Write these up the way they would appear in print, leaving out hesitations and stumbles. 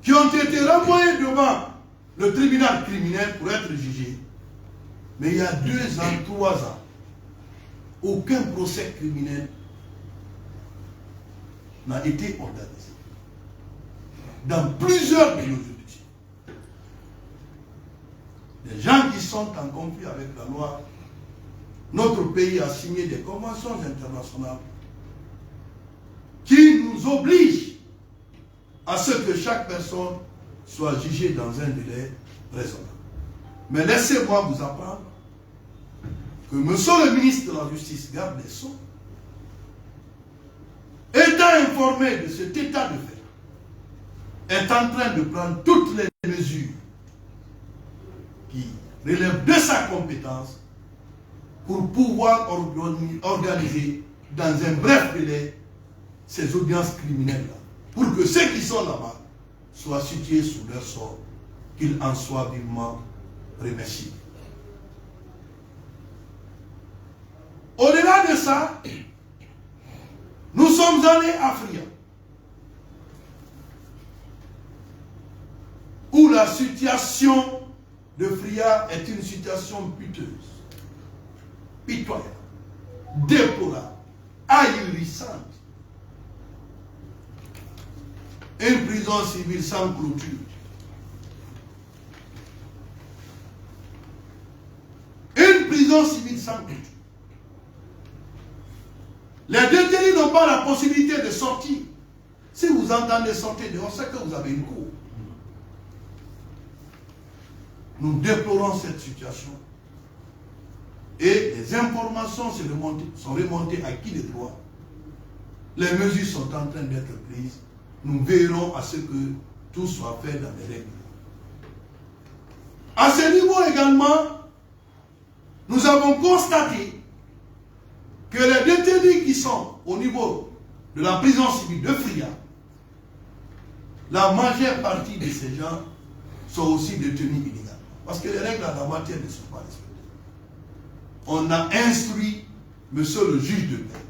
qui ont été renvoyés devant le tribunal criminel pour être jugés. Mais il y a 2 ans, 3 ans, aucun procès criminel n'a été organisé. Dans plusieurs de nos juridictions. Les gens qui sont en conflit avec la loi, notre pays a signé des conventions internationales qui nous obligent à ce que chaque personne soit jugée dans un délai raisonnable. Mais laissez-moi vous apprendre que monsieur le ministre de la Justice, garde des Sceaux, étant informé de cet état de fait, est en train de prendre toutes les mesures qui relèvent de sa compétence pour pouvoir organiser dans un bref délai ces audiences criminelles-là, pour que ceux qui sont là-bas soient situés sous leur sort, qu'ils en soient vivement remerciés. Au-delà de ça, nous sommes allés à Fria, où la situation de Fria est une situation piteuse, pitoyable, déplorable, ahurissante. Une prison civile sans clôture. Une prison civile sans clôture. Les détenus n'ont pas la possibilité de sortir. Si vous entendez sortir dehors, c'est que vous avez une cour. Nous déplorons cette situation. Et les informations sont remontées à qui de droit. Les mesures sont en train d'être prises. Nous veillerons à ce que tout soit fait dans les règles. À ce niveau également, nous avons constaté que les détenus qui sont au niveau de la prison civile de Fria, la majeure partie de ces gens sont aussi détenus illégalement. Parce que les règles en la matière ne sont pas respectées. On a instruit monsieur le juge de paix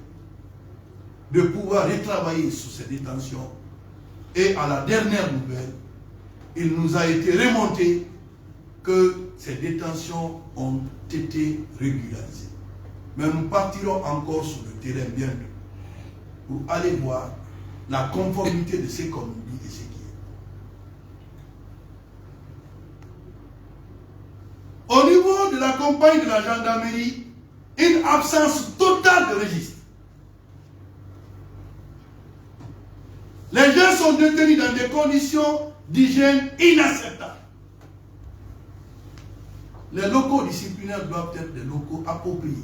de pouvoir retravailler sur ces détentions. Et à la dernière nouvelle, il nous a été remonté que ces détentions ont été régularisées. Mais nous partirons encore sur le terrain bientôt pour aller voir la conformité de ce qu'on nous dit et ce qui est. Au niveau de la compagnie de la gendarmerie, une absence totale de registre. Les gens sont détenus dans des conditions d'hygiène inacceptables. Les locaux disciplinaires doivent être des locaux appropriés.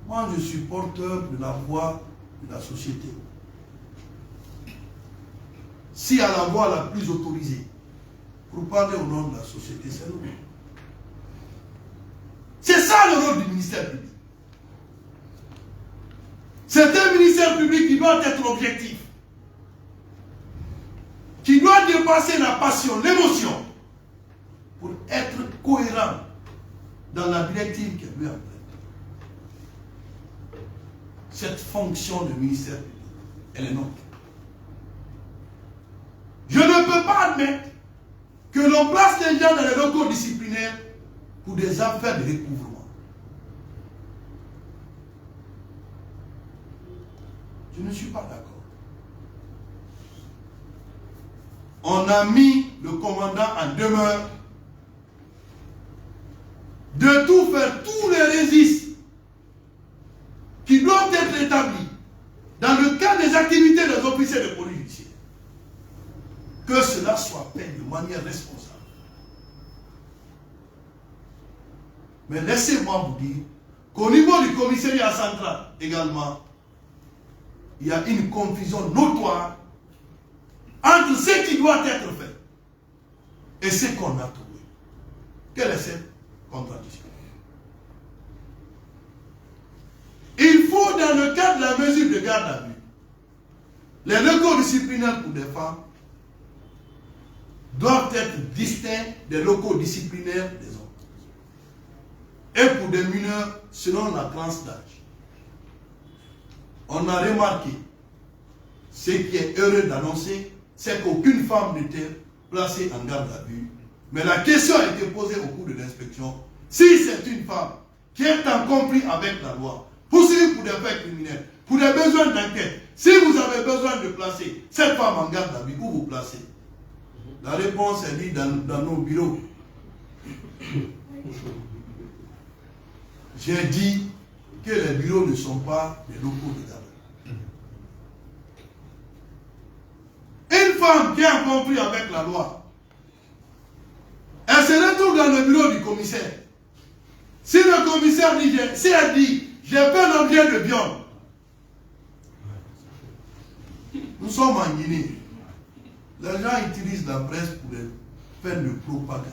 Moi, je suis porteur de la voix de la société. Si à la voix la plus autorisée, pour parler au nom de la société, c'est nous. C'est ça le rôle du ministère public. C'est un ministère public qui doit être objectif, qui doit dépasser la passion, l'émotion, pour être cohérent dans la directive qu'elle lui a prête. Cette fonction de ministère public, elle est nôtre. Je ne peux pas admettre que l'on place les gens dans les locaux disciplinaires pour des affaires de recouvrement. Je ne suis pas d'accord. On a mis le commandant en demeure de tout faire, tous les registres qui doivent être établis dans le cadre des activités des officiers de police judiciaire. Que cela soit fait de manière responsable. Mais laissez-moi vous dire qu'au niveau du commissariat central également, il y a une confusion notoire entre ce qui doit être fait et ce qu'on a trouvé. Quelle est cette contradiction? Il faut, dans le cadre de la mesure de garde à vue, les locaux disciplinaires pour des femmes doivent être distincts des locaux disciplinaires des hommes. Et pour des mineurs, selon la tranche d'âge. On a remarqué ce qui est heureux d'annoncer, c'est qu'aucune femme n'était placée en garde à vue. Mais la question a été posée au cours de l'inspection. Si c'est une femme qui est en conflit avec la loi, poursuivie pour des faits criminels, pour des besoins d'enquête, si vous avez besoin de placer cette femme en garde à vue, où vous placez? La réponse est dit dans nos bureaux. J'ai dit que les bureaux ne sont pas des locaux de garde. Une femme qui est en conflit avec la loi, elle se retrouve dans le bureau du commissaire. Si le commissaire dit, si elle dit, j'ai fait l'objet de viol, nous sommes en Guinée. Les gens utilisent la presse pour des fins de propagande.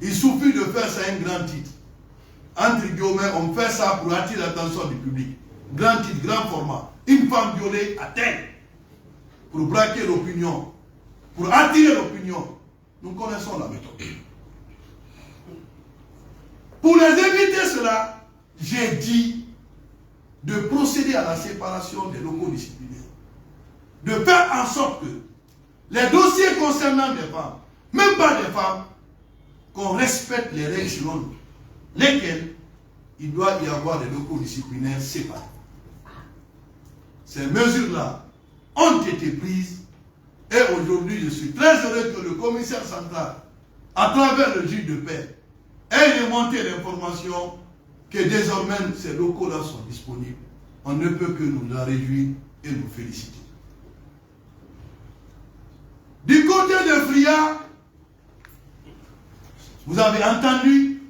Il suffit de faire ça un grand titre. Entre guillemets, on fait ça pour attirer l'attention du public. Grand titre, grand format. Une femme violée à terre. Pour braquer l'opinion. Pour attirer l'opinion. Nous connaissons la méthode. Pour les éviter cela, j'ai dit de procéder à la séparation des locaux disciplinaires. De faire en sorte que les dossiers concernant des femmes, même pas des femmes, qu'on respecte les règles selon lesquelles il doit y avoir des locaux disciplinaires séparés. Ces mesures-là ont été prises et aujourd'hui je suis très heureux que le commissaire central, à travers le juge de paix, ait remonté l'information que désormais ces locaux-là sont disponibles. On ne peut que nous en réjouir et nous féliciter. Du côté de Fria, vous avez entendu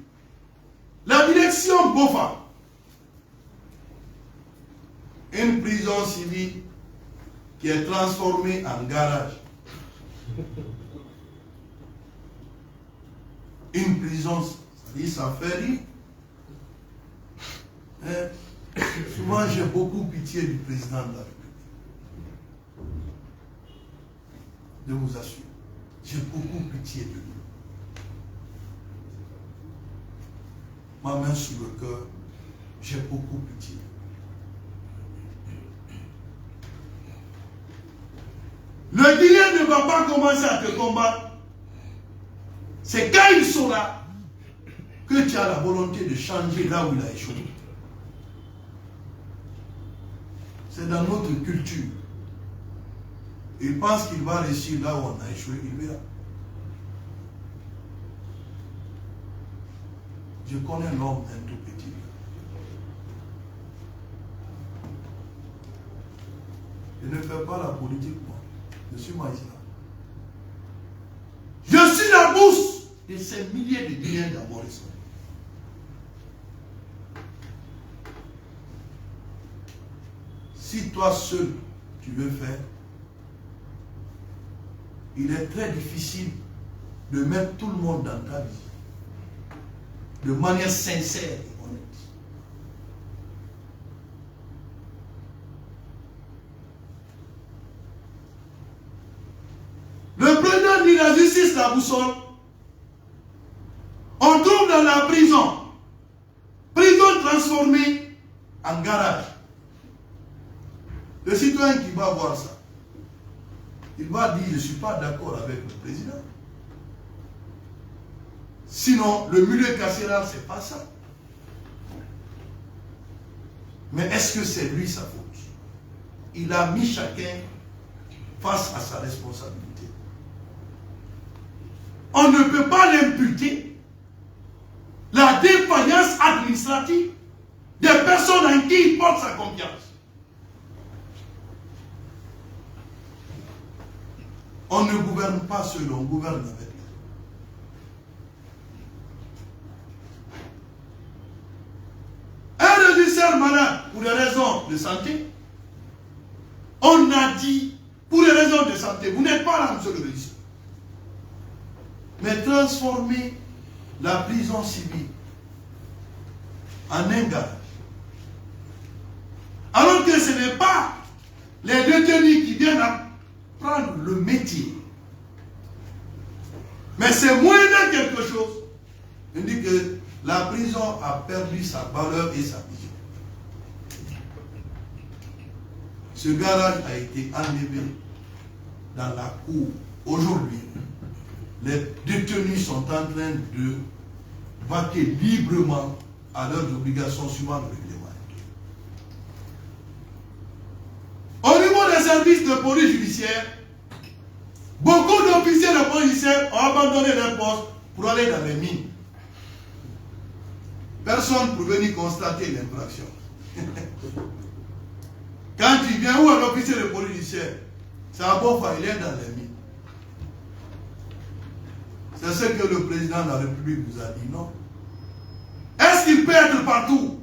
la direction BOFA, une prison civile qui est transformée en garage. Une prison, ça fait rire. Souvent, j'ai beaucoup pitié du président de la République. Je vous assure, j'ai beaucoup pitié de lui. Ma main sur le cœur, j'ai beaucoup pitié. Le Guinéen ne va pas commencer à te combattre. C'est quand ils sont là que tu as la volonté de changer là où il a échoué. C'est dans notre culture. Il pense qu'il va réussir là où on a échoué, il verra. Je connais l'homme un tout petit. Je ne fais pas la politique, moi. Je suis magistrat. Je suis la bourse de ces milliers de Guinéens d'abord. Si toi seul, tu veux faire, il est très difficile de mettre tout le monde dans ta vie. De manière sincère et honnête. Le président dit la justice, la boussole. On trouve dans la prison. Prison transformée en garage. Le citoyen qui va voir ça, il va dire, je ne suis pas d'accord avec le président. Sinon, le milieu carcéral, ce n'est pas ça. Mais est-ce que c'est lui sa faute? Il a mis chacun face à sa responsabilité. On ne peut pas l'imputer la défaillance administrative des personnes en qui il porte sa confiance. On ne gouverne pas seul, on gouverne avec lui. Un régisseur malade pour des raisons de santé, on a dit, pour des raisons de santé, vous n'êtes pas là, monsieur le régisseur. Mais transformer la prison civile en un garage. Alors que ce n'est pas les détenus qui viennent apprendre le métier. Mais c'est moyen quelque chose. Il dit que la prison a perdu sa valeur et sa vision. Ce garage a été enlevé dans la cour. Aujourd'hui, les détenus sont en train de vaquer librement à leurs obligations suivant le règlement. Au niveau des services de police judiciaire, beaucoup d'officiers de police judiciaire ont abandonné leur poste pour aller dans les mines. Personne pour venir constater l'infraction. Quand tu viens où un officier de police judiciaire, c'est un bon il est dans les mines. C'est ce que le président de la République vous a dit, non? Est-ce qu'il peut être partout?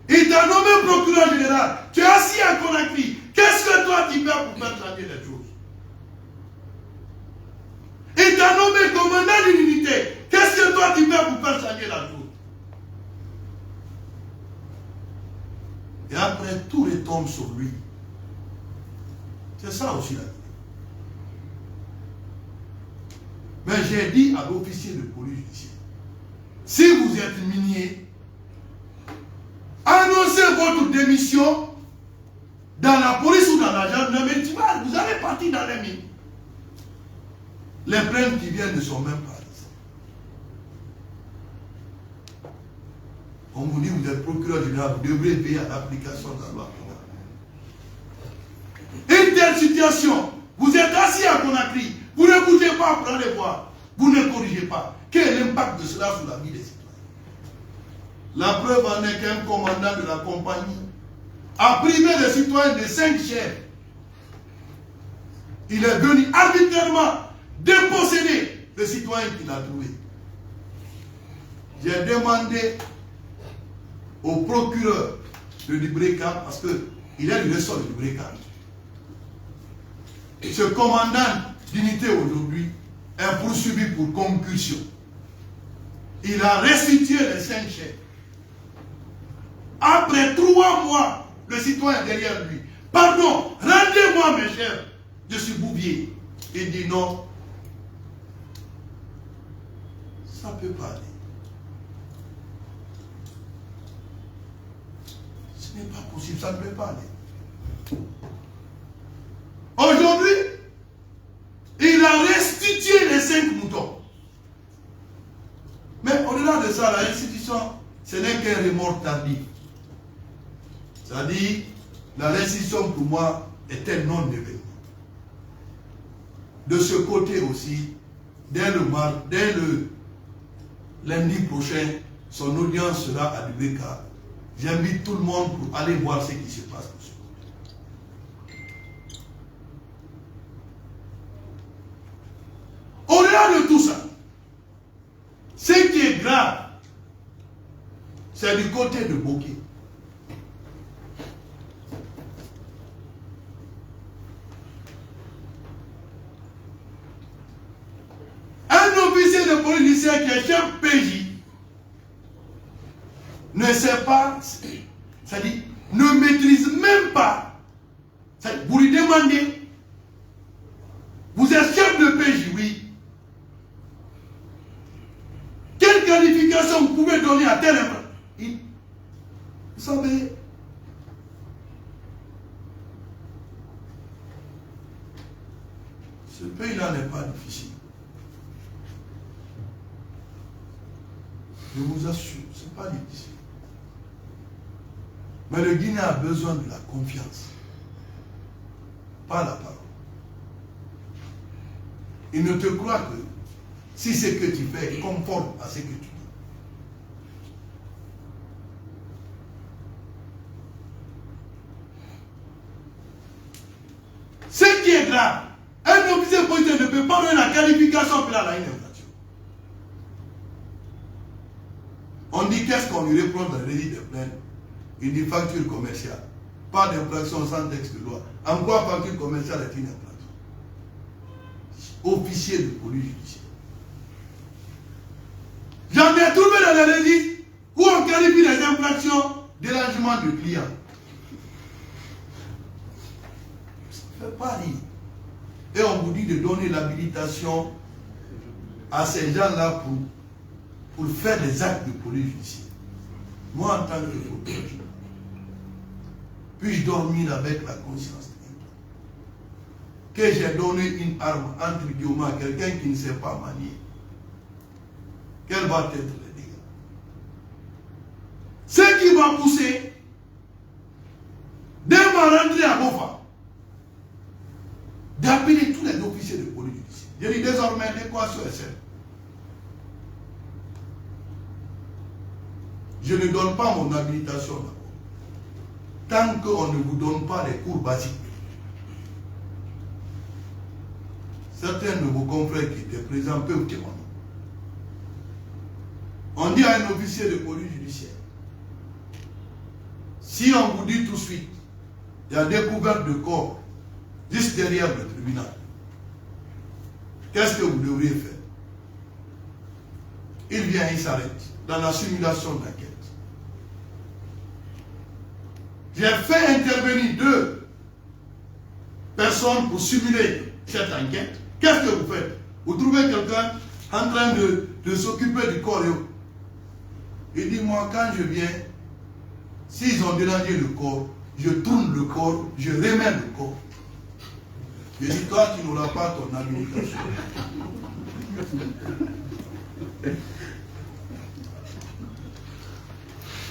Il t'a nommé procureur général. Tu es assis à Conakry. Qu'est-ce que toi tu fais pour faire changer les choses? Il t'a nommé commandant d'une unité. Qu'est-ce que toi tu fais pour faire changer la chose? Et après, tout retombe sur lui. C'est ça aussi la vie. Mais j'ai dit à l'officier de police judiciaire, si vous êtes minier, annoncez votre démission dans la police ou dans la gendarmerie, vous allez partir dans les mines. Les plaintes qui viennent ne sont même pas ici. On vous dit, vous êtes procureur général, vous devrez veiller à l'application de la loi. Une telle situation, vous êtes assis à Conakry, vous ne bougez pas pour aller voir, vous ne corrigez pas. Quel est l'impact de cela sur la vie des citoyens? La preuve en est qu'un commandant de la compagnie a privé les citoyens de 5 chefs. Il est venu arbitrairement déposséder le citoyen qu'il a trouvé. J'ai demandé au procureur de Libréka, parce qu'il est du ressort de Libréka. Ce commandant d'unité aujourd'hui est poursuivi pour concussion. Il a restitué les 5 chefs. Après 3 mois, le citoyen est derrière lui. Pardon, rendez-moi mes chefs. Je suis Bouvier. Il dit non. Ça ne peut pas aller. Ce n'est pas possible, ça ne peut pas aller. Aujourd'hui, il a restitué les 5 moutons. Mais au-delà de ça, la restitution, ce n'est qu'un remords tardif. C'est-à-dire, la restitution pour moi est un non-événement. De ce côté aussi, dès le lundi prochain, son audience sera à Libéka. J'invite tout le monde pour aller voir ce qui se passe de ce côté. Au-delà de tout ça, ce qui est grave, c'est du côté de Bokeh. Un officier de police qui est chef PJ ne sait pas, c'est-à-dire ne maîtrise même pas. Vous lui demandez, vous êtes chef de PJ, oui. Quelle qualification vous pouvez donner à tel emploi? Vous savez, ce pays-là n'est pas difficile. Je vous assure, ce n'est pas difficile. Mais le Guinéen a besoin de la confiance, pas la parole. Il ne te croit que si ce que tu fais est conforme à ce que tu dis. Ce qui est grave, un officier policier ne peut pas donner la qualification pour la infraction. On dit qu'est-ce qu'on lui reproche dans le registre de plainte? Il dit facture commerciale. Pas d'infraction sans texte de loi. En quoi facture commerciale est une infraction? Officier de police judiciaire. J'en ai trouvé dans les registres où on qualifie les infractions dérangement de client. Ça ne fait pas rire. Et on vous dit de donner l'habilitation à ces gens-là pour faire des actes de police judiciaire. Moi, en tant que procureur, puis-je dormir avec la conscience que j'ai donné une arme entre guillemets à quelqu'un qui ne sait pas manier? Quels vont être les dégâts? Ce qui va pousser, dès ma rentrée à Bofa, d'appeler tous les officiers de police judiciaire. Je dis désormais, l'équation est simple. Je ne donne pas mon habilitation d'abord. Tant qu'on ne vous donne pas les cours basiques. Certains de vos confrères qui étaient présents peuvent témoigner. On dit à un officier de police judiciaire, si on vous dit tout de suite, il y a découverte de corps juste derrière le tribunal, qu'est-ce que vous devriez faire? Il vient, il s'arrête dans la simulation d'enquête. J'ai fait intervenir 2 personnes pour simuler cette enquête. Qu'est-ce que vous faites? Vous trouvez quelqu'un en train de s'occuper du corps. Il dit, moi, quand je viens, s'ils ont dérangé le corps, je tourne le corps, je remets le corps. Je dis, toi, tu n'auras pas ton habilitation.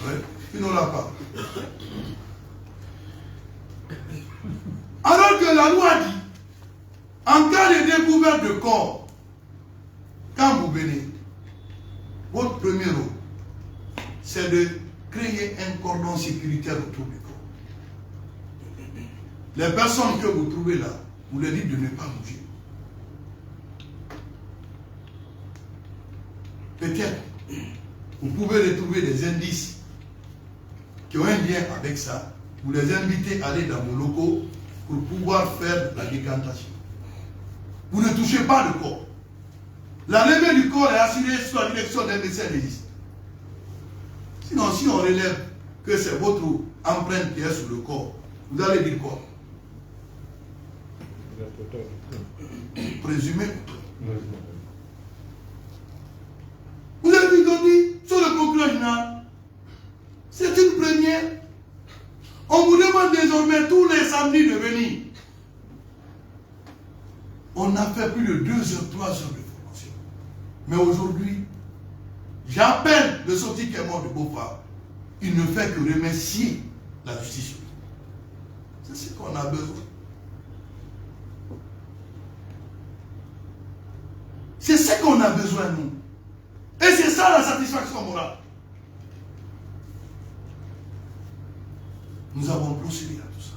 Ouais, tu n'auras pas. Alors que la loi dit, en cas de découverte de corps, quand vous venez, votre premier rôle, c'est de créer un cordon sécuritaire autour du corps. Les personnes que vous trouvez là, vous leur dites de ne pas bouger. Peut-être, vous pouvez retrouver des indices qui ont un lien avec ça. Vous les invitez à aller dans vos locaux pour pouvoir faire la décantation. Vous ne touchez pas le corps. La levée du corps est assurée sous la direction d'un médecin légiste. Sinon, si on relève que c'est votre empreinte qui est sur le corps, vous allez dire quoi? Présumé. Vous avez vu qu'on dit sur le procureur général, c'est une première. On vous demande désormais tous les samedis de venir. On a fait plus de 2 heures, 3 heures de formation. Mais aujourd'hui, j'appelle le sorti qui est mort de Bofa. Il ne fait que remercier la justice. C'est ce qu'on a besoin. C'est ce qu'on a besoin, nous. Et c'est ça la satisfaction morale. Nous avons procédé à tout ça.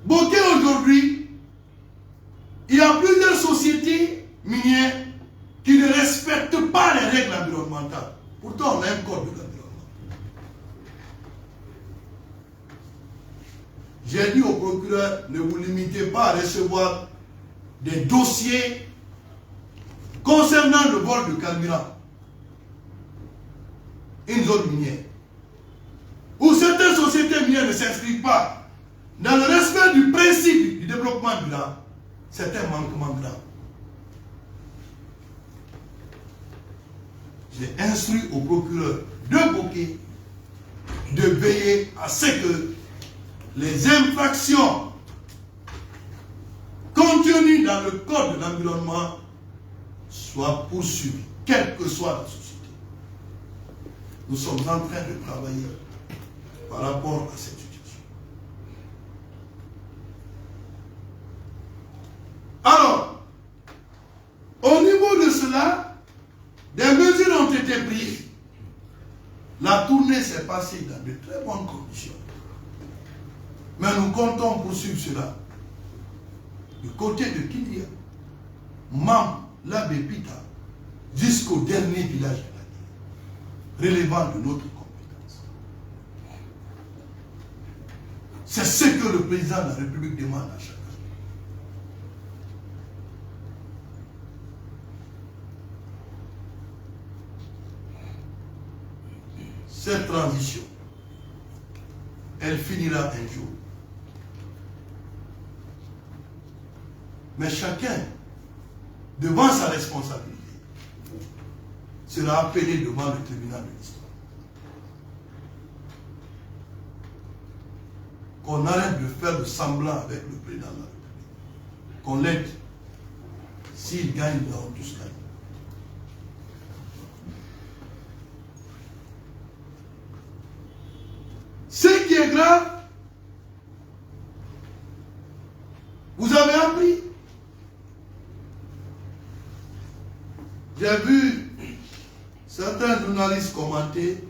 Beauté aujourd'hui, il y a plusieurs sociétés minières qui ne respectent pas les règles environnementales. Pourtant, on a un code de l'environnement. J'ai dit au procureur, ne vous limitez pas à recevoir des dossiers concernant le vol de carburant. Une zone minière. Où certaines sociétés minières ne s'inscrivent pas dans le respect du principe du développement durable, c'est un manquement grave. J'ai instruit au procureur de Bokeh de veiller à ce que les infractions contenues dans le code de l'environnement soient poursuivies, quelle que soit la société. Nous sommes en train de travailler par rapport à cette situation. Alors, au niveau de cela, des mesures ont été prises. La tournée s'est passée dans de très bonnes conditions. Mais nous comptons poursuivre cela. Du côté de Kidia, Mam, Labépita, jusqu'au dernier village relevant de notre compétence. C'est ce que le président de la République demande à chacun. Cette transition, elle finira un jour. Mais chacun, devant sa responsabilité, sera appelé devant le tribunal de l'histoire. qu'on arrête de faire le semblant avec le président de la République. Qu'on l'aide. S'il gagne, nous allons tous gagner. Ce qui est grave, vous avez appris. J'ai vu certains journalistes commenter.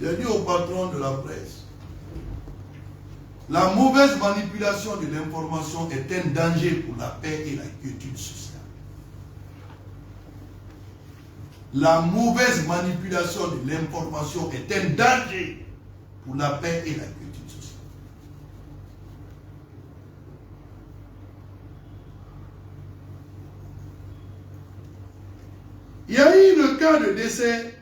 J'ai dit au patron de la presse, la mauvaise manipulation de l'information est un danger pour la paix et la quiétude sociale. La mauvaise manipulation de l'information est un danger pour la paix et la quiétude sociale. Il y a eu le cas de décès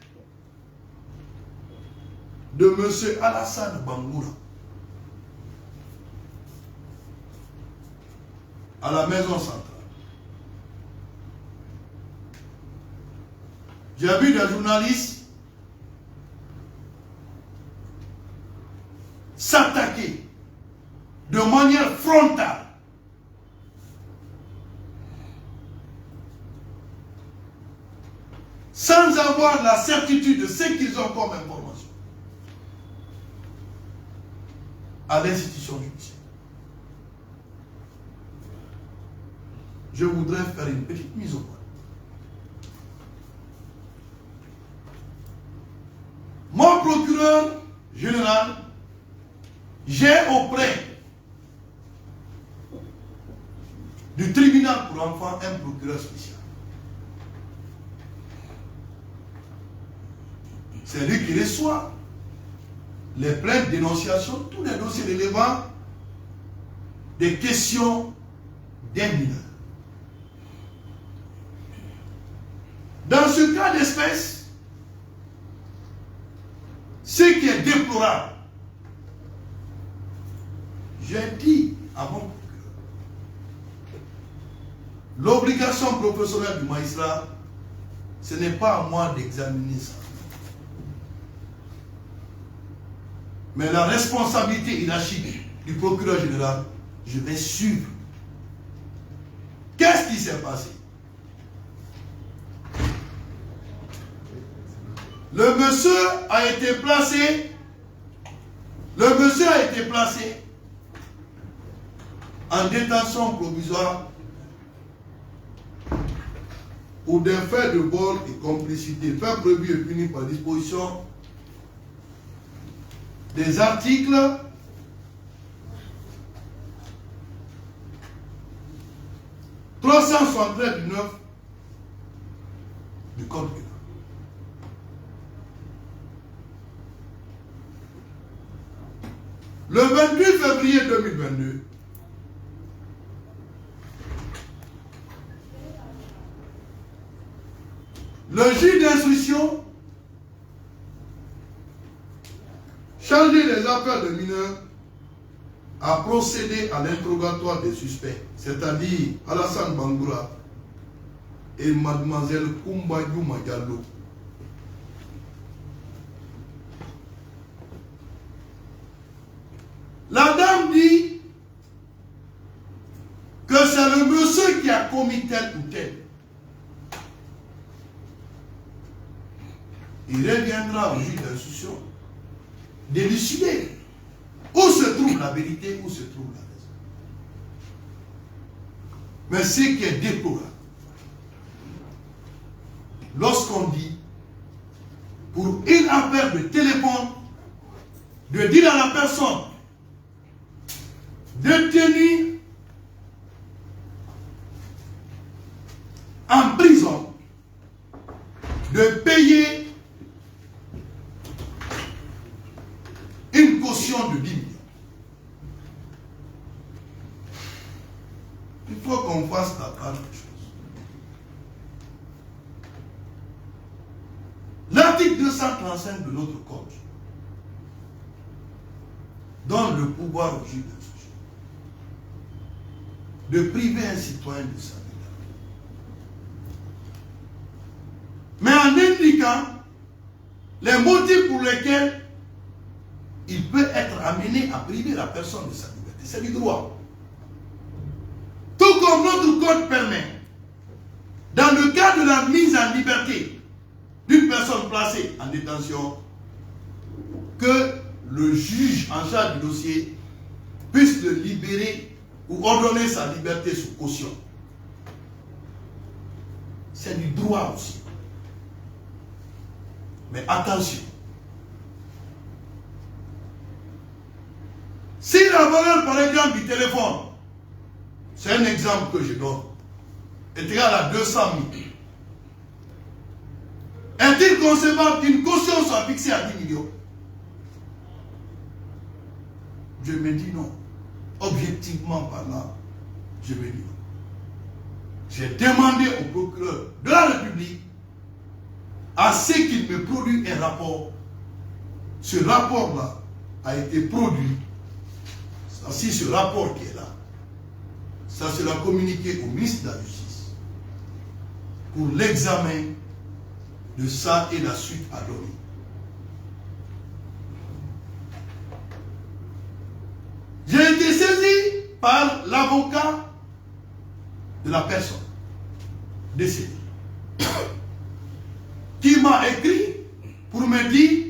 de M. Alassane Bangoura à la maison centrale. J'ai vu des journalistes s'attaquer de manière frontale sans avoir la certitude de ce qu'ils ont comme information à l'institution judiciaire. Je voudrais faire une petite mise au point. Mon procureur général, j'ai auprès du tribunal pour enfants un procureur spécial. C'est lui qui reçoit les plaintes, dénonciations, tous les dossiers relevant des questions des mineurs. Dans ce cas d'espèce, ce qui est déplorable, j'ai dit à mon procureur, l'obligation professionnelle du magistrat, ce n'est pas à moi d'examiner ça. Mais la responsabilité hiérarchique du procureur général, je vais suivre. Qu'est-ce qui s'est passé? Le monsieur a été placé en détention provisoire pour des faits de vol et complicité, faits prévus et punis par disposition des articles 373 du 9 du Code pénal. Le 28 février 2022, le juge d'instruction chargé des affaires de mineurs a procédé à l'interrogatoire des suspects, c'est-à-dire Alassane Bangoura et mademoiselle Koumba Youma Diallo. La dame dit que c'est le monsieur qui a commis tel ou tel. Il reviendra au juge d'instruction d'élucider où se trouve la vérité, où se trouve la raison. Mais ce qui est déplorable, lorsqu'on dit pour une affaire de téléphone, de dire à la personne détenue en prison de payer une caution de 10 millions. Il faut qu'on fasse la part des choses. L'article 235 de notre code donne le pouvoir au juge d'instruction de priver un citoyen de sa liberté. Mais en indiquant les motifs pour lesquels il peut être amené à priver la personne de sa liberté. C'est du droit. Tout comme notre code permet, dans le cas de la mise en liberté d'une personne placée en détention, que le juge en charge du dossier puisse le libérer ou ordonner sa liberté sous caution. C'est du droit aussi. Mais attention. Si la valeur, par exemple, du téléphone, c'est un exemple que je donne, est égale à 200 000, est-il concevable qu'une caution soit fixée à 10 millions? Je me dis non. Objectivement parlant, je me dis non. J'ai demandé au procureur de la République à ce qu'il me produise un rapport. Ce rapport-là a été produit. Si ce rapport qui est là, ça sera communiqué au ministre de la Justice pour l'examen de ça et la suite à donner. J'ai été saisi par l'avocat de la personne décédée qui m'a écrit pour me dire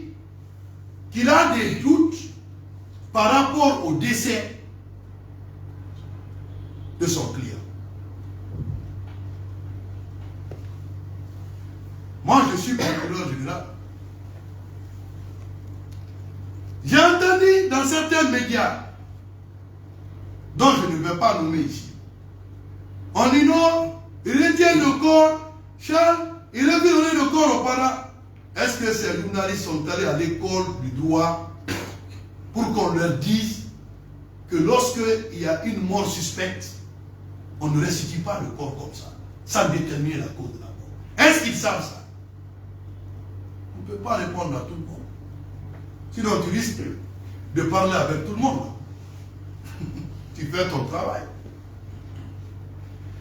qu'il a des doutes par rapport au décès de son client. Moi, je suis procureur général. J'ai entendu dans certains médias, dont je ne vais pas nommer ici, on dit non, il retient le corps, Charles, il a donné le corps au parent. Est-ce que ces journalistes sont allés à l'école du droit pour qu'on leur dise que lorsqu'il y a une mort suspecte, on ne restitue pas le corps comme ça, sans déterminer la cause de la mort? Est-ce qu'ils savent ça? On ne peut pas répondre à tout le monde. Sinon, tu risques de parler avec tout le monde. Tu fais ton travail.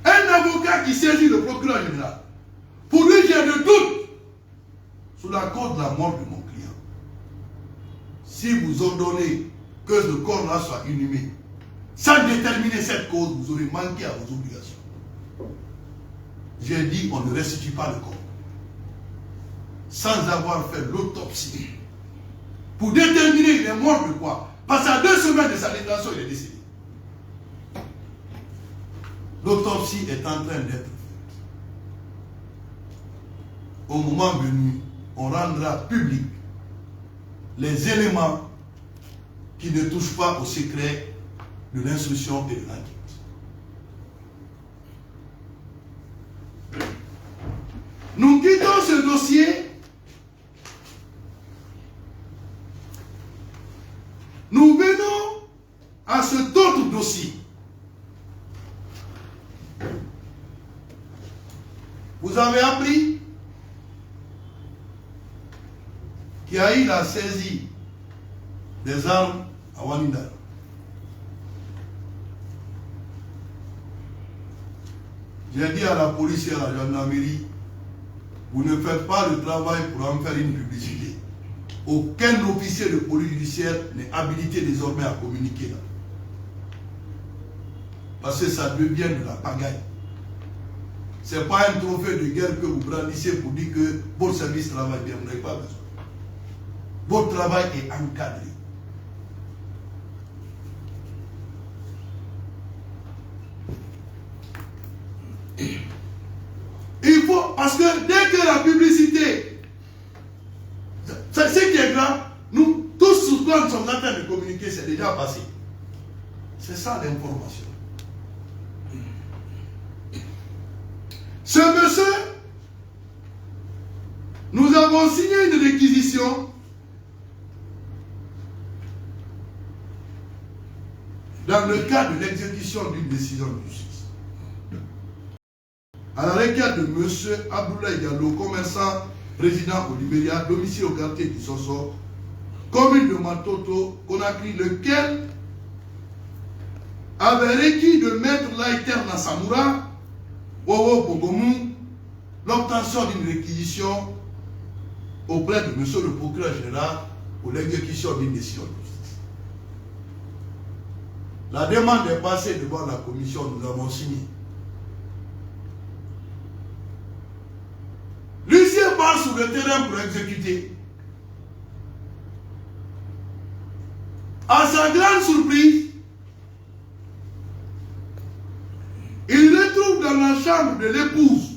Un avocat qui saisit le procureur général, pour lui, j'ai de doute sur la cause de la mort de mon client. Si vous ordonnez que le corps-là soit inhumé, sans déterminer cette cause, vous aurez manqué à vos obligations. J'ai dit, on ne restitue pas le corps sans avoir fait l'autopsie pour déterminer il est mort de quoi. Parce qu'à 2 semaines de sa détention, il est décédé. L'autopsie est en train d'être faite. Au moment venu, on rendra public les éléments qui ne touchent pas au secret de l'instruction et de l'enquête. Nous quittons ce dossier. Nous venons à cet autre dossier. Vous avez appris qu'il y a eu la saisie des armes à Wanindara. J'ai dit à la police et à la gendarmerie, vous ne faites pas le travail pour en faire une publicité. Aucun officier de police judiciaire n'est habilité désormais à communiquer là. Parce que ça devient de la pagaille. Ce n'est pas un trophée de guerre que vous brandissez pour dire que votre service travaille bien. Vous n'avez pas besoin. Votre travail est encadré. Il faut, parce que dès que la publicité, c'est ce qui est grave, nous, tous sur quoi nous sommes en train de communiquer, c'est déjà passé. C'est ça l'information. Ce monsieur, nous avons signé une réquisition dans le cadre de l'exécution d'une décision de justice. À la requête de M. Abdoulaye Diallo, commerçant résident au Libéria, domicile au quartier du Soso, commune de Matoto, Conakry, lequel avait requis de Maître Laïter Nassamura, Wowo Bogomu, l'obtention d'une réquisition auprès de M. le procureur général pour l'exécution d'une décision de justice. La demande est passée devant la commission, nous avons signé. L'huissier part sur le terrain pour exécuter. À sa grande surprise, il retrouve dans la chambre de l'épouse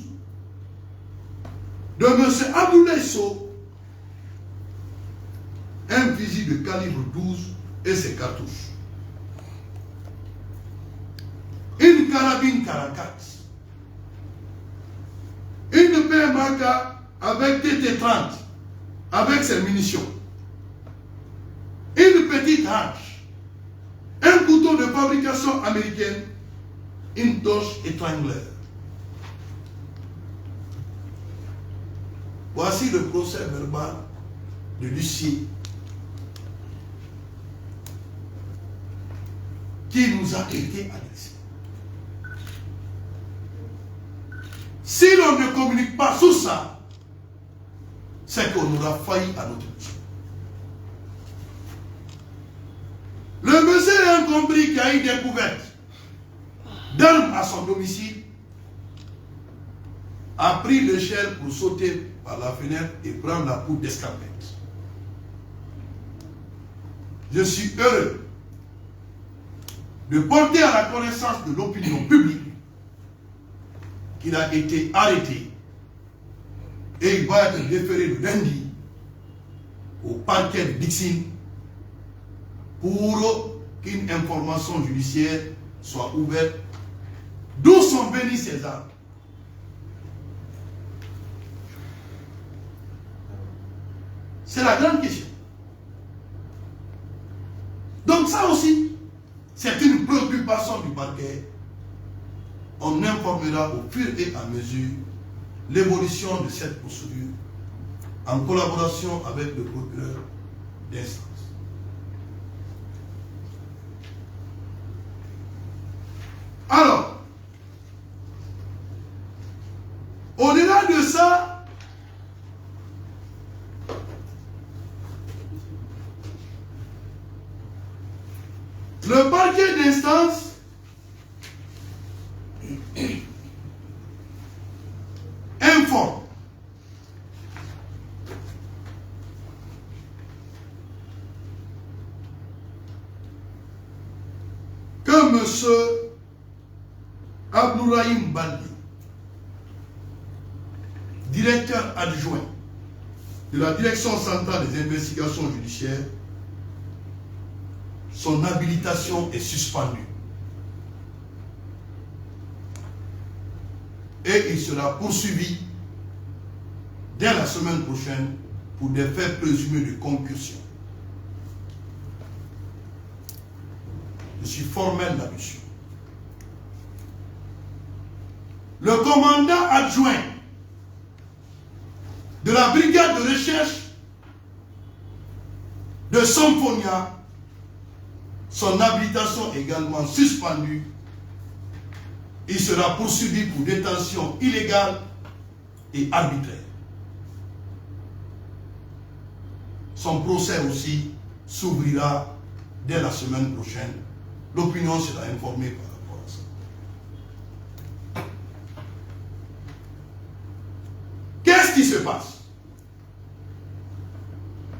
de M. Abdoulaye Sow un fusil de calibre 12 et ses cartouches. Une carabine 44. Une PMAK avec TT-30 avec ses munitions. Une petite hache. Un couteau de fabrication américaine. Une torche étrangleur. Voici le procès verbal de l'huissier qui nous a été adressé. Si l'on ne communique pas sur ça, c'est qu'on aura failli à notre mission. Le monsieur incompris qui a eu découverte d'armes à son domicile a pris l'échelle pour sauter par la fenêtre et prendre la poutre d'escarpette. Je suis heureux de porter à la connaissance de l'opinion publique qu'il a été arrêté et il va être référé le lundi au parquet de Dixine pour qu'une information judiciaire soit ouverte. D'où sont venus ces armes? C'est la grande question. Donc ça aussi, c'est une préoccupation du parquet. On informera au fur et à mesure l'évolution de cette procédure en collaboration avec le procureur d'instance. Alors, au-delà de ça, le parquet d'instance informe que M. Abdourahim Baldi, directeur adjoint de la Direction centrale des investigations judiciaires, son habilitation est suspendue. Et il sera poursuivi dès la semaine prochaine pour des faits présumés de concussion. Je suis formel là-dessus. Le commandant adjoint de la brigade de recherche de Somponia, son habilitation également suspendue. Il sera poursuivi pour détention illégale et arbitraire. Son procès aussi s'ouvrira dès la semaine prochaine. L'opinion sera informée par rapport à ça. Qu'est-ce qui se passe?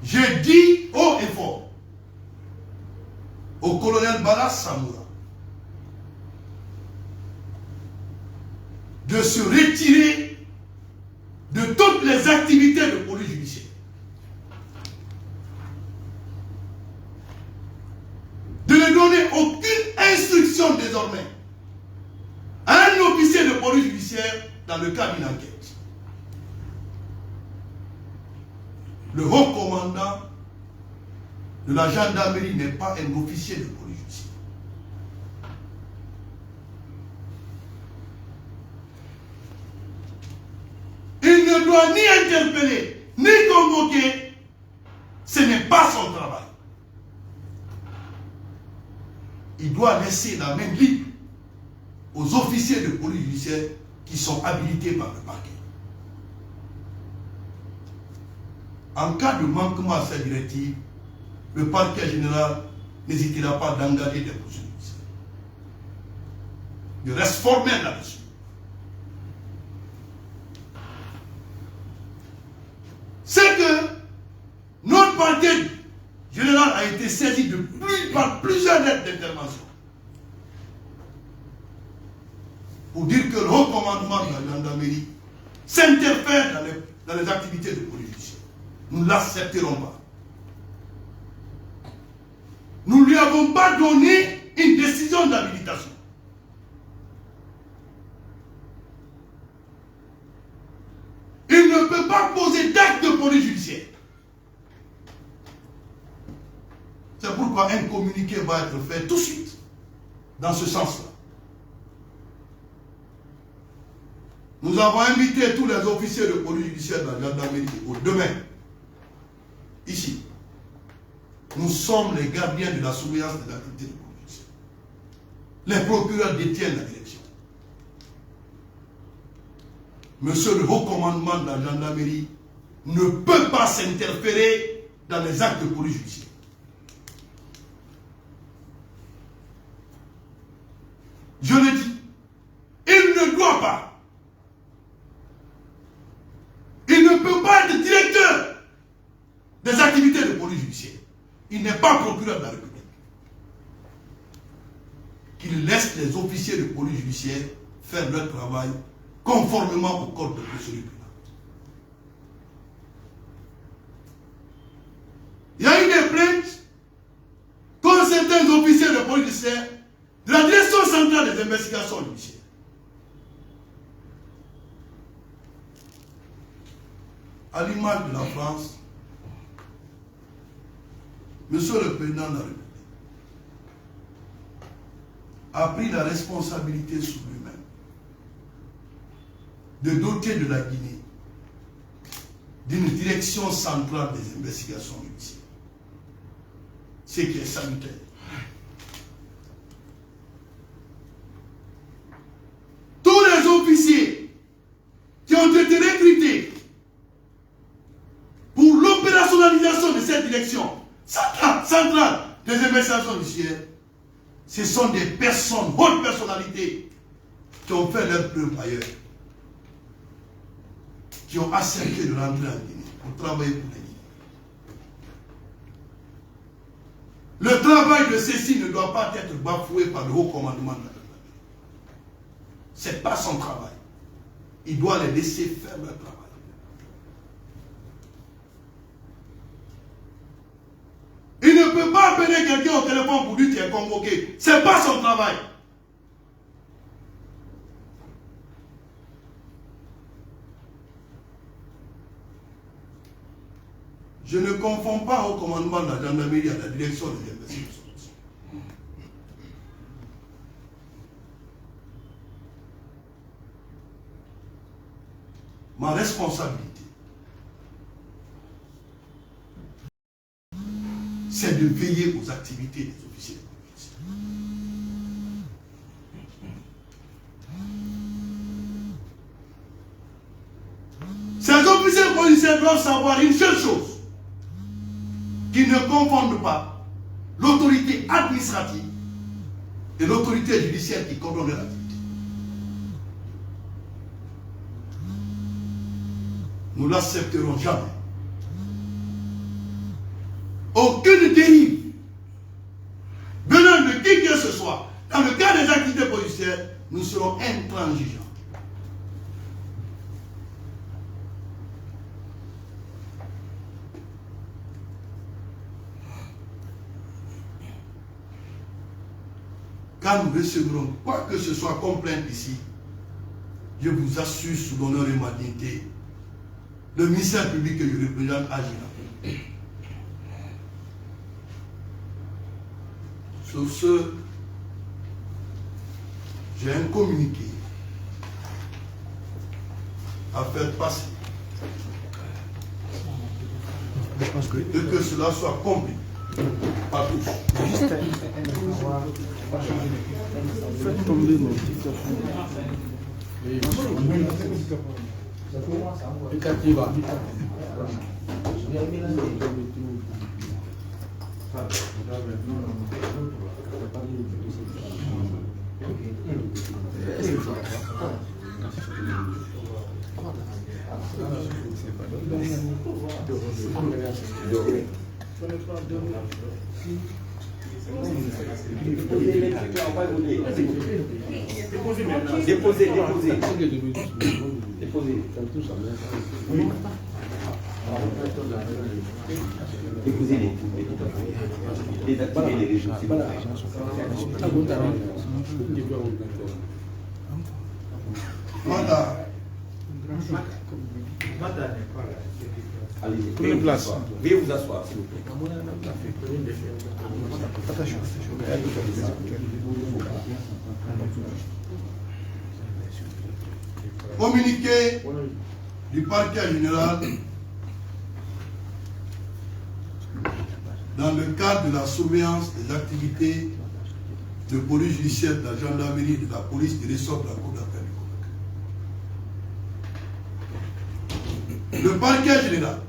J'ai dit haut et fort au colonel Balas Samoura de se retirer de toutes les activités de police judiciaire. De ne donner aucune instruction désormais à un officier de police judiciaire dans le cadre d'une enquête. Le haut commandant de la gendarmerie n'est pas un officier de police judiciaire. Il ne doit ni interpeller, ni convoquer. Ce n'est pas son travail. Il doit laisser la main libre aux officiers de police judiciaire qui sont habilités par le parquet. En cas de manquement à cette directive, le parquet général n'hésitera pas d'engager des poursuites. Je reste formel là-dessus. C'est que notre parquet général a été saisi par plusieurs lettres d'intervention pour dire que le haut commandement de la gendarmerie s'interfère dans les activités de police judiciaire. Nous ne l'accepterons pas. Nous ne lui avons pas donné une décision d'habilitation. Il ne peut pas poser d'acte de police judiciaire. C'est pourquoi un communiqué va être fait tout de suite dans ce sens-là. Nous avons invité tous les officiers de police judiciaire de la gendarmerie demain, ici. Nous sommes les gardiens de la surveillance de l'activité de police judiciaire. Les procureurs détiennent la direction. Monsieur le haut commandement de la gendarmerie ne peut pas s'interférer dans les actes de police judiciaire. Je le dis, il ne doit pas. Il ne peut pas être directeur des activités de police judiciaire. Il n'est pas procureur de la République. Qu'il laisse les officiers de police judiciaire faire leur travail conformément au code de procédure pénale. Il y a eu des plaintes contre certains officiers de police judiciaire de la direction centrale des investigations judiciaires. À l'image de la France, Monsieur le Président de la République a pris la responsabilité sur lui-même de doter de la Guinée d'une direction centrale des investigations judiciaires. Ce qui est salutaire. Tous les officiers qui ont été recrutés pour l'opérationnalisation de cette direction centrale des investigations judiciaires, ce sont des personnes, hautes personnalités, qui ont fait leur preuve ailleurs, qui ont accepté de rentrer en Guinée pour travailler pour les Guinéens. Le travail de ceci ne doit pas être bafoué par le haut commandement de la République. Ce n'est pas son travail. Il doit les laisser faire leur travail. Il ne peut pas appeler quelqu'un au téléphone pour lui qui est convoqué. Ce n'est pas son travail. Je ne confonds pas au commandement de la gendarmerie à la direction des investigations. Ma responsabilité, c'est de veiller aux activités des officiers de police. Ces officiers policiers doivent savoir une seule chose, qu'ils ne confondent pas l'autorité administrative et l'autorité judiciaire qui coordonne l'activité. Nous ne l'accepterons jamais. Aucune dérive venant de qui que ce soit, dans le cas des activités policières, nous serons intransigeants. Quand nous recevrons quoi que ce soit comme plainte ici, je vous assure sous l'honneur et ma dignité, le ministère public que je représente agira. Sur ce, j'ai un communiqué à faire passer. Et que cela soit compris par tous. Faites tomber nos dictateurs. Déposez. Allez-y. Veuillez vous asseoir, s'il vous plaît. Communiqué du parquet général dans le cadre de la surveillance des activités de police judiciaire, de la gendarmerie, de la police, du ressort de la Cour d'appel du Conakry. Le parquet général,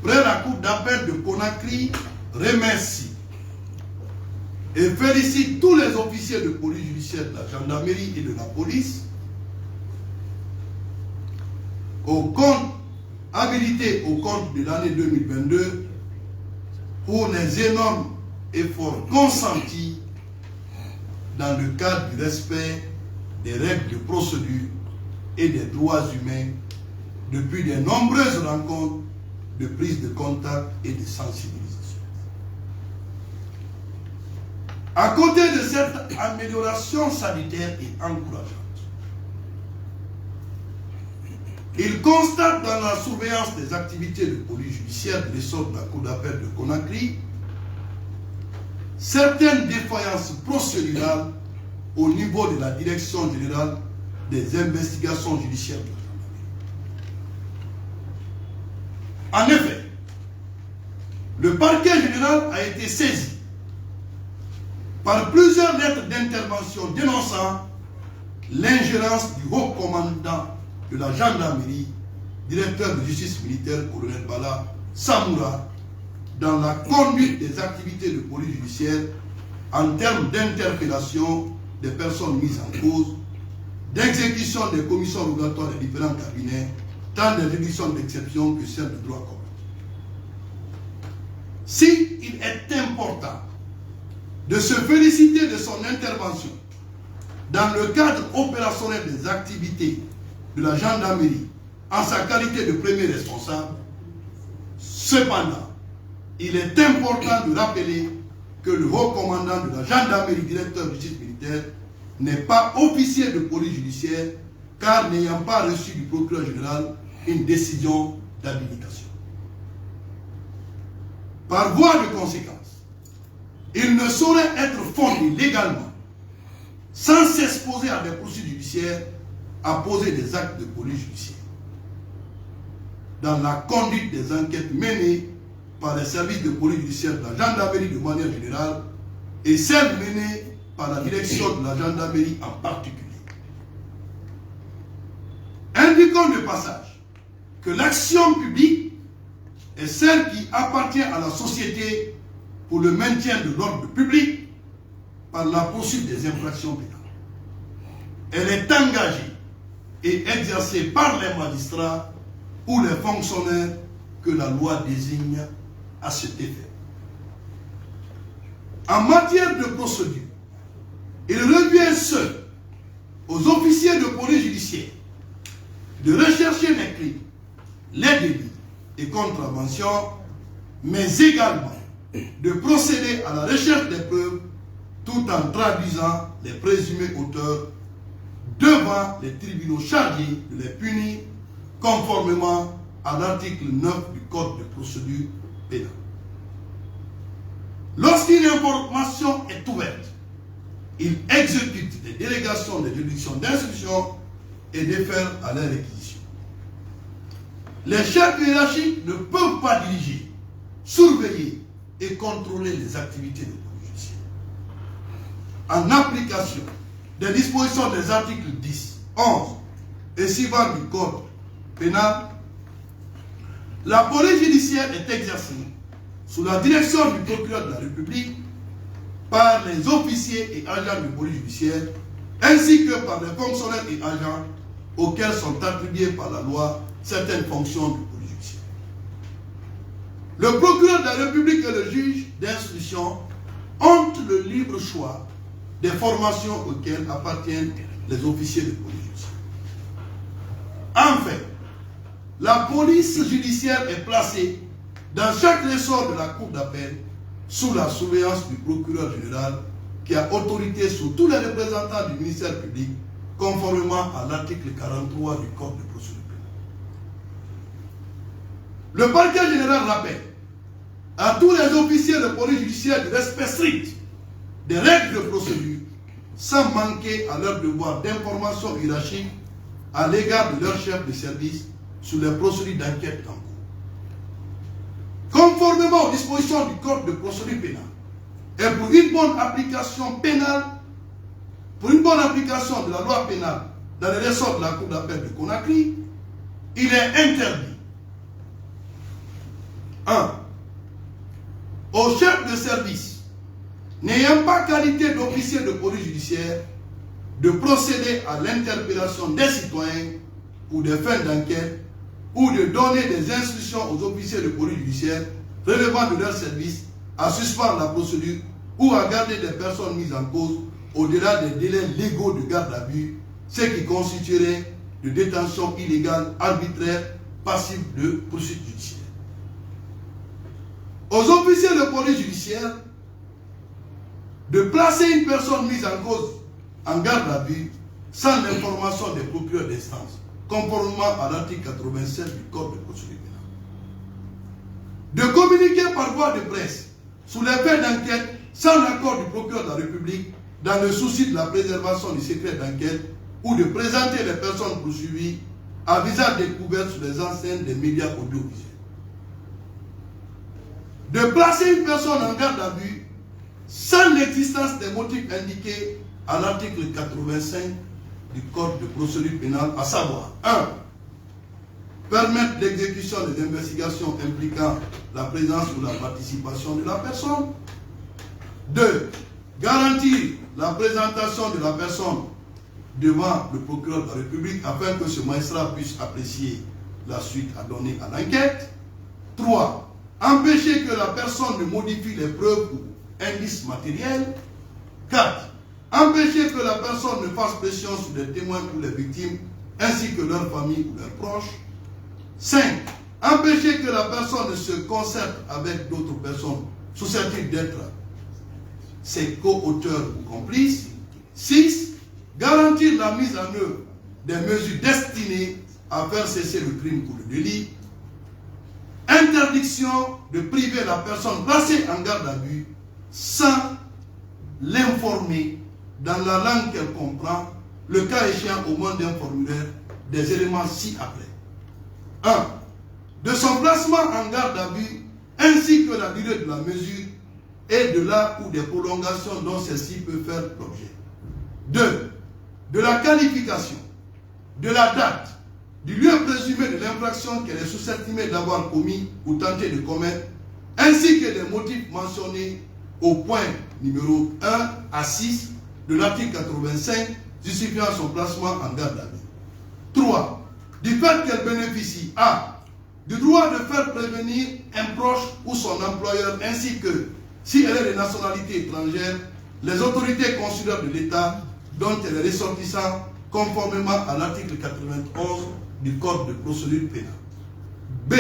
près la Cour d'appel de Conakry, remercie et félicite tous les officiers de police judiciaire, de la gendarmerie et de la police habilités au compte de l'année 2022 pour les énormes efforts consentis dans le cadre du respect des règles de procédure et des droits humains depuis de nombreuses rencontres de prise de contact et de sensibilisation. À côté de cette amélioration sanitaire et encourageante, il constate dans la surveillance des activités de police judiciaire de l'essor de la Cour d'appel de Conakry certaines défaillances procédurales au niveau de la Direction générale des investigations judiciaires de la gendarmerie. En effet, le parquet général a été saisi par plusieurs lettres d'intervention dénonçant l'ingérence du haut commandant de la gendarmerie, directeur de justice militaire, colonel Bala Samoura, dans la conduite des activités de police judiciaire en termes d'interpellation des personnes mises en cause, d'exécution des commissions rogatoires des différents cabinets, tant des juridictions d'exception que celles de droit commun. S'il est important de se féliciter de son intervention dans le cadre opérationnel des activités de la gendarmerie en sa qualité de premier responsable, cependant, il est important de rappeler que le haut commandant de la gendarmerie, directeur de justice militaire, n'est pas officier de police judiciaire, car n'ayant pas reçu du procureur général une décision d'habilitation. Par voie de conséquence, il ne saurait être fondé légalement, sans s'exposer à des poursuites judiciaires, à poser des actes de police judiciaire dans la conduite des enquêtes menées par les services de police judiciaire de la gendarmerie de manière générale et celles menées par la direction de la gendarmerie en particulier. Indiquons de passage que l'action publique est celle qui appartient à la société pour le maintien de l'ordre public par la poursuite des infractions pénales. Elle est engagée et exercée par les magistrats ou les fonctionnaires que la loi désigne à cet effet. En matière de procédure, il revient seul aux officiers de police judiciaire de rechercher les crimes, les délits et contraventions, mais également de procéder à la recherche des preuves tout en traduisant les présumés auteurs devant les tribunaux chargés de les punir conformément à l'article 9 du Code de procédure pénale. Lorsqu'une information est ouverte, il exécute les délégations des juridictions d'instruction et défère à leur réquisition. Les chefs hiérarchiques ne peuvent pas diriger, surveiller et contrôler les activités de police judiciaire. En application des dispositions des articles 10, 11 et suivants du Code pénal, la police judiciaire est exercée sous la direction du procureur de la République, par les officiers et agents de police judiciaire, ainsi que par les fonctionnaires et agents auxquels sont attribuées par la loi certaines fonctions de police judiciaire. Le procureur de la République et le juge d'instruction ont le libre choix des formations auxquelles appartiennent les officiers de police judiciaire. Enfin, la police judiciaire est placée dans chaque ressort de la cour d'appel sous la surveillance du procureur général qui a autorité sur tous les représentants du ministère public conformément à l'article 43 du Code de procédure pénale. Le parquet général rappelle à tous les officiers de police judiciaire du respect strict des règles de procédure sans manquer à leur devoir d'information hiérarchique à l'égard de leur chef de service sur les procédures d'enquête en cours. Conformément aux dispositions du Code de procédure pénale et pour une bonne application pénale, pour une bonne application de la loi pénale dans les ressorts de la Cour d'appel de Conakry, il est interdit 1. Au chef de service n'ayant pas qualité d'officier de police judiciaire de procéder à l'interpellation des citoyens pour des fins d'enquête ou de donner des instructions aux officiers de police judiciaire relevant de leur service à suspendre la procédure ou à garder des personnes mises en cause au-delà des délais légaux de garde à vue, ce qui constituerait de détention illégale, arbitraire, passive de poursuite judiciaire. Aux officiers de police judiciaire de placer une personne mise en cause en garde à vue sans l'information des procureurs d'instance, conformément à l'article 87 du Code de procédure pénale. De communiquer par voie de presse sous les faits d'enquête sans l'accord du procureur de la République dans le souci de la préservation du secret d'enquête ou de présenter les personnes poursuivies à visage découvert sur les enseignes des médias audiovisuels. De placer une personne en garde à vue sans l'existence des motifs indiqués à l'article 85 du Code de procédure pénale, à savoir 1. Permettre l'exécution des investigations impliquant la présence ou la participation de la personne. 2. Garantir la présentation de la personne devant le procureur de la République afin que ce magistrat puisse apprécier la suite à donner à l'enquête. 3. Empêcher que la personne ne modifie les preuves ou indices matériels. 4. Empêcher que la personne ne fasse pression sur les témoins ou les victimes, ainsi que leurs familles ou leurs proches. 5. Empêcher que la personne ne se concerte avec d'autres personnes susceptibles d'être ses co-auteurs ou complices. 6. Garantir la mise en œuvre des mesures destinées à faire cesser le crime ou le délit. Interdiction de priver la personne placée en garde à vue sans l'informer dans la langue qu'elle comprend, le cas échéant au moins d'un formulaire, des éléments ci-après. 1. De son placement en garde à vue, ainsi que la durée de la mesure et de là ou des prolongations dont celle-ci peut faire l'objet. 2. De la qualification, de la date, du lieu présumé de l'infraction qu'elle est susceptible d'avoir commis ou tenté de commettre, ainsi que des motifs mentionnés au point numéro 1 à 6 de l'article 85 justifiant son placement en garde à vue. 3. Du fait qu'elle bénéficie A. Du droit de faire prévenir un proche ou son employeur, ainsi que, si elle est de nationalité étrangère, les autorités consulaires de l'État dont elle est ressortissante conformément à l'article 91 du Code de procédure pénale. B.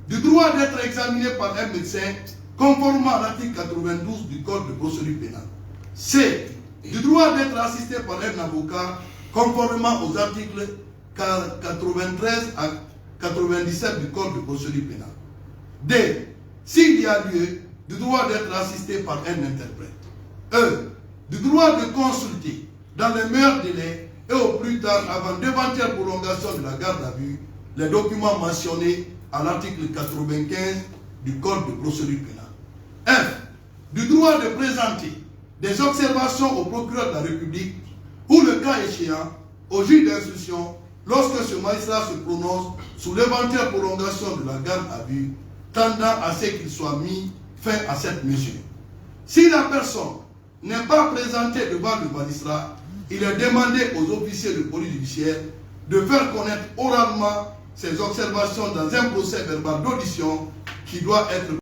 Du droit d'être examiné par un médecin conformément à l'article 92 du Code de procédure pénale. C. Du droit d'être assisté par un avocat conformément aux articles 93 à 97 du Code de procédure pénale. D. S'il y a lieu, du droit d'être assisté par un interprète. E. Du droit de consulter dans les meilleurs délais et au plus tard avant d'éventuelle prolongation de la garde à vue les documents mentionnés à l'article 95 du Code de procédure pénale. F. Du droit de présenter des observations au procureur de la République ou le cas échéant au juge d'instruction lorsque ce magistrat se prononce sur l'éventuelle prolongation de la garde à vue tendant à ce qu'il soit mis fin à cette mesure. Si la personne n'est pas présentée devant le magistrat, il est demandé aux officiers de police judiciaire de faire connaître oralement ses observations dans un procès verbal d'audition qui doit être